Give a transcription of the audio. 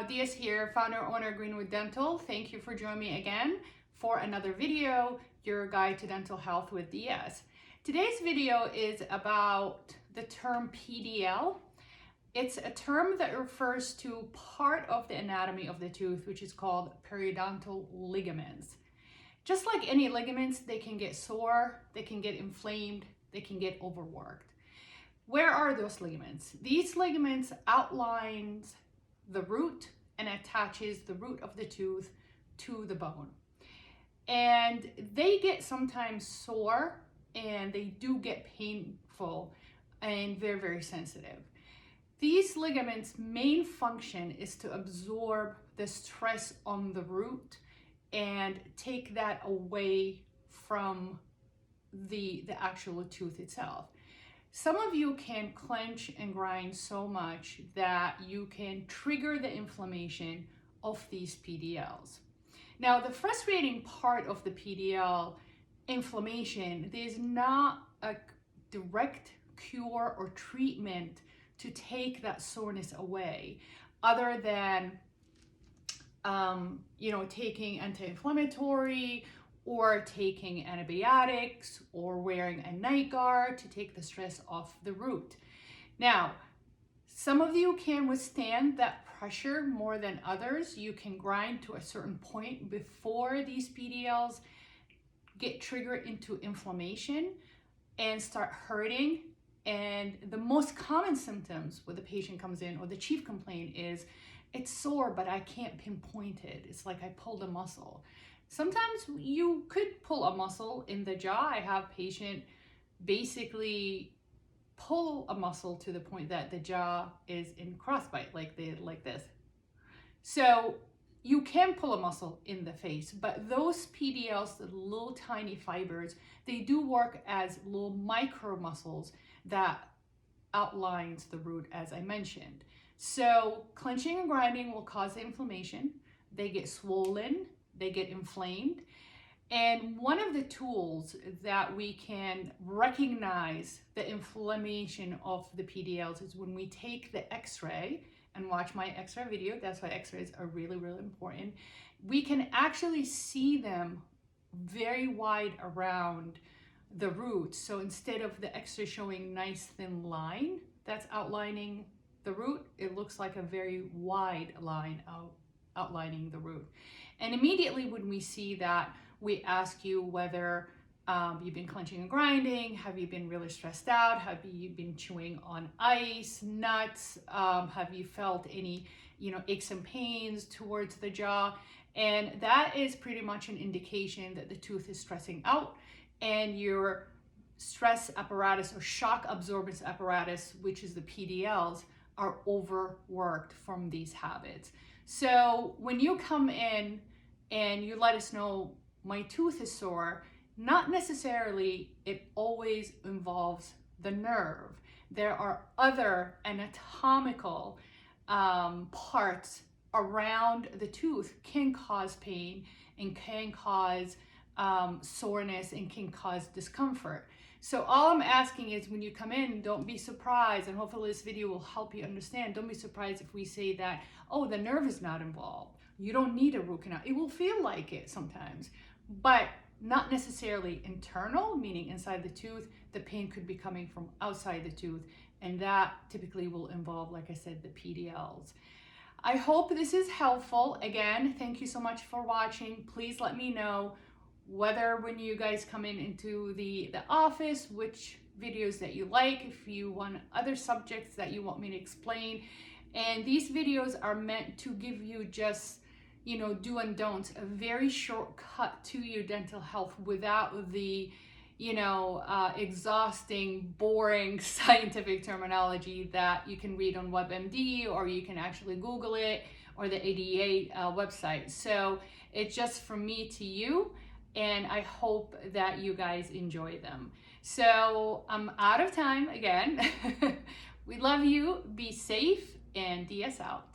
DS here, founder, owner, Greenwood Dental. Thank you for joining me again for another video, your guide to dental health with DS. Today's video is about the term PDL. It's a term that refers to part of the anatomy of the tooth, which is called periodontal ligaments. Just like any ligaments, they can get sore, they can get inflamed, they can get overworked. Where are those ligaments? These ligaments outlines the root and attaches the root of the tooth to the bone. And they get sometimes sore and they do get painful and they're very sensitive. These ligaments' main function is to absorb the stress on the root and take that away from the actual tooth itself. Some of you can clench and grind so much that you can trigger the inflammation of these PDLs. Now, the frustrating part of the PDL inflammation, there's not a direct cure or treatment to take that soreness away, other than taking anti-inflammatory or taking antibiotics or wearing a night guard to take the stress off the root. Now, some of you can withstand that pressure more than others. You can grind to a certain point before these PDLs get triggered into inflammation and start hurting. And the most common symptoms when the patient comes in or the chief complaint is, it's sore, but I can't pinpoint it. It's like I pulled a muscle. Sometimes you could pull a muscle in the jaw. I have patient basically pull a muscle to the point that the jaw is in crossbite, like this. So you can pull a muscle in the face, but those PDLs, the little tiny fibers, they do work as little micro muscles that outlines the root, as I mentioned. So clenching and grinding will cause inflammation. They get swollen, they get inflamed. And one of the tools that we can recognize the inflammation of the PDLs is when we take the X-ray and watch my X-ray video. That's why X-rays are really, really important. We can actually see them very wide around the root. So instead of the X-ray showing nice thin line that's outlining the root, it looks like a very wide line outlining the root. And immediately when we see that, we ask you whether you've been clenching and grinding, have you been really stressed out, have you been chewing on ice, nuts, have you felt any aches and pains towards the jaw? And that is pretty much an indication that the tooth is stressing out and your stress apparatus or shock absorbance apparatus, which is the PDLs, are overworked from these habits. So when you come in and you let us know my tooth is sore, not necessarily it always involves the nerve. There are other anatomical parts around the tooth can cause pain and can cause soreness and can cause discomfort. So all I'm asking is when you come in, don't be surprised, and hopefully this video will help you understand. Don't be surprised if we say that, oh, the nerve is not involved. You don't need a root canal. It will feel like it sometimes, but not necessarily internal, meaning inside the tooth. The pain could be coming from outside the tooth, and that typically will involve, like I said, the PDLs. I hope this is helpful. Again, thank you so much for watching. Please let me know whether when you guys come into the office, which videos that you like, if you want other subjects that you want me to explain. And these videos are meant to give you just, do and don'ts, a very shortcut to your dental health without the, exhausting, boring scientific terminology that you can read on WebMD, or you can actually Google it, or the ADA website. So it's just from me to you, and I hope that you guys enjoy them. So I'm out of time again. We love you, be safe, and DS out.